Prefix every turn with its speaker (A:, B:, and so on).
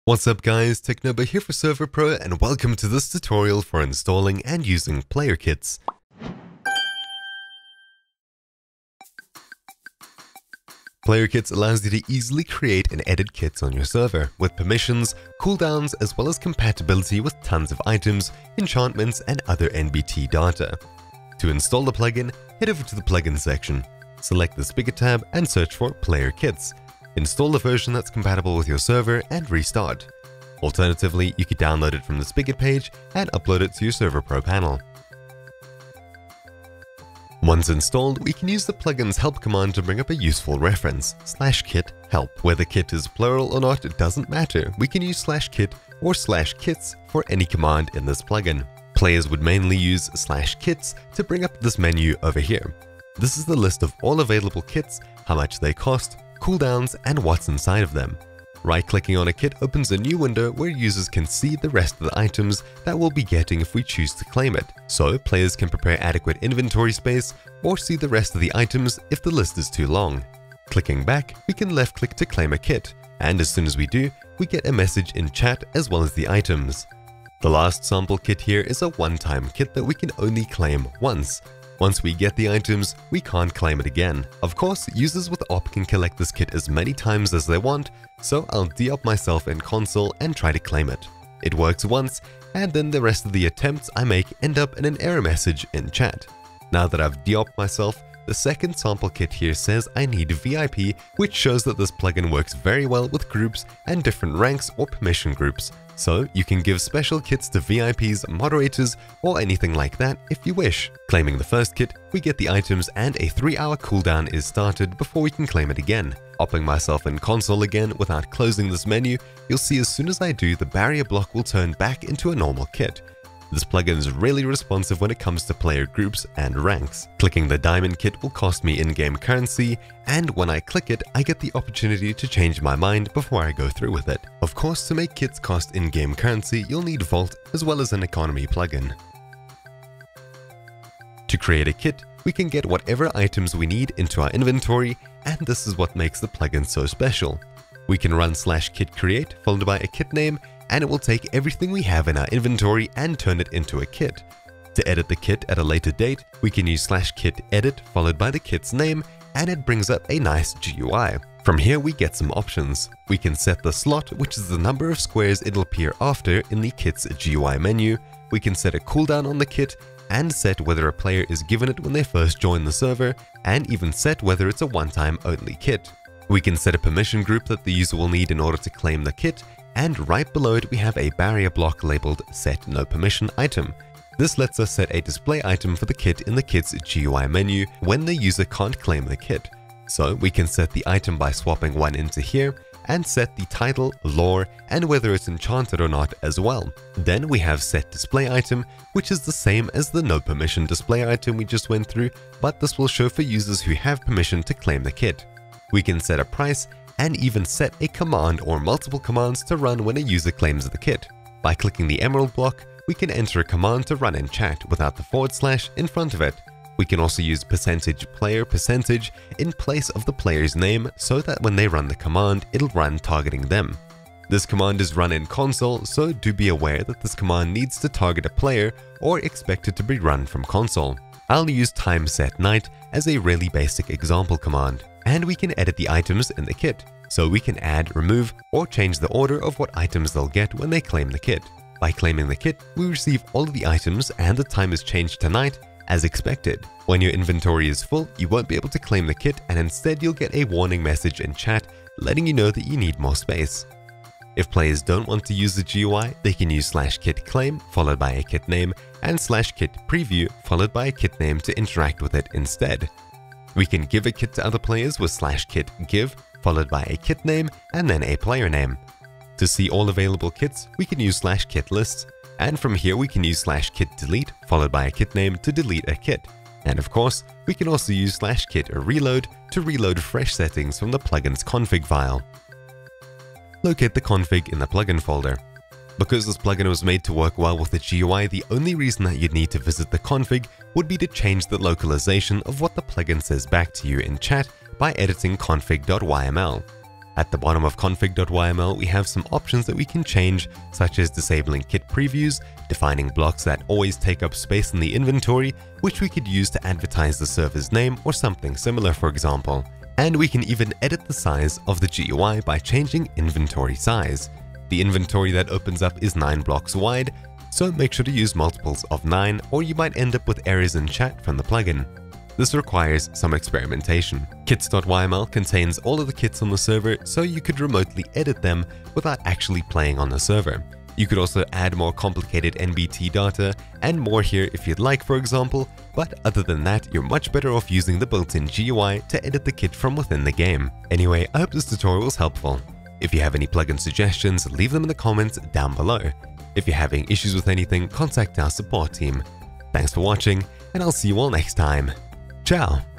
A: What's up guys, Technoba here for Server.pro and welcome to this tutorial for installing and using PlayerKits. PlayerKits allows you to easily create and edit kits on your server, with permissions, cooldowns, as well as compatibility with tons of items, enchantments, and other NBT data. To install the plugin, head over to the plugin section, select the Spigot tab and search for PlayerKits. Install the version that's compatible with your server and restart. Alternatively, you could download it from the Spigot page and upload it to your Server.pro panel. Once installed, we can use the plugin's help command to bring up a useful reference, /kit help. Whether kit is plural or not, it doesn't matter. We can use /kit or /kits for any command in this plugin. Players would mainly use /kits to bring up this menu over here. This is the list of all available kits, how much they cost, cooldowns, and what's inside of them. Right-clicking on a kit opens a new window where users can see the rest of the items that we'll be getting if we choose to claim it. So players can prepare adequate inventory space or see the rest of the items if the list is too long. Clicking back, we can left-click to claim a kit, and as soon as we do, we get a message in chat as well as the items. The last sample kit here is a one-time kit that we can only claim once. Once we get the items, we can't claim it again. Of course, users with op can collect this kit as many times as they want, so I'll de-op myself in console and try to claim it. It works once, and then the rest of the attempts I make end up in an error message in chat. Now that I've de-opped myself, the second sample kit here says I need VIP, which shows that this plugin works very well with groups and different ranks or permission groups. So you can give special kits to VIPs, moderators, or anything like that if you wish. Claiming the first kit, we get the items and a 3-hour cooldown is started before we can claim it again. Opping myself in console again without closing this menu, you'll see as soon as I do, the barrier block will turn back into a normal kit. This plugin is really responsive when it comes to player groups and ranks. Clicking the diamond kit will cost me in-game currency, and when I click it, I get the opportunity to change my mind before I go through with it. Of course, to make kits cost in-game currency, you'll need Vault as well as an economy plugin. To create a kit, we can get whatever items we need into our inventory, and this is what makes the plugin so special. We can run /kit create followed by a kit name, and it will take everything we have in our inventory and turn it into a kit. To edit the kit at a later date, we can use /kit edit followed by the kit's name, and it brings up a nice GUI. From here we get some options. We can set the slot, which is the number of squares it'll appear after in the kit's GUI menu. We can set a cooldown on the kit, and set whether a player is given it when they first join the server, and even set whether it's a one-time only kit. We can set a permission group that the user will need in order to claim the kit, and right below it we have a barrier block labeled Set No Permission Item. This lets us set a display item for the kit in the kit's GUI menu when the user can't claim the kit. So we can set the item by swapping one into here, and set the title, lore, and whether it's enchanted or not as well. Then we have Set Display Item, which is the same as the No Permission display item we just went through, but this will show for users who have permission to claim the kit. We can set a price, and even set a command or multiple commands to run when a user claims the kit. By clicking the emerald block, we can enter a command to run in chat without the / in front of it. We can also use %player% in place of the player's name so that when they run the command, it'll run targeting them. This command is run in console, so do be aware that this command needs to target a player or expect it to be run from console. I'll use timesetNight as a really basic example command. And we can edit the items in the kit, so we can add, remove, or change the order of what items they'll get when they claim the kit. By claiming the kit, we receive all of the items and the time is changed to night as expected. When your inventory is full, you won't be able to claim the kit, and instead you'll get a warning message in chat letting you know that you need more space. If players don't want to use the GUI, they can use /kit claim followed by a kit name and /kit preview followed by a kit name to interact with it instead. We can give a kit to other players with /kit give followed by a kit name and then a player name. To see all available kits, we can use /kit lists, and from here we can use /kit delete followed by a kit name to delete a kit. And of course, we can also use /kit reload to reload fresh settings from the plugin's config file. Locate the config in the plugin folder. Because this plugin was made to work well with the GUI, the only reason that you'd need to visit the config would be to change the localization of what the plugin says back to you in chat by editing config.yml. At the bottom of config.yml, we have some options that we can change, such as disabling kit previews, defining blocks that always take up space in the inventory, which we could use to advertise the server's name or something similar, for example. And we can even edit the size of the GUI by changing inventory size. The inventory that opens up is 9 blocks wide, so make sure to use multiples of 9 or you might end up with errors in chat from the plugin. This requires some experimentation. Kits.yml contains all of the kits on the server, so you could remotely edit them without actually playing on the server. You could also add more complicated NBT data and more here if you'd like, for example, but other than that, you're much better off using the built-in GUI to edit the kit from within the game. Anyway, I hope this tutorial was helpful. If you have any plugin suggestions, leave them in the comments down below. If you're having issues with anything, contact our support team. Thanks for watching, and I'll see you all next time. Ciao!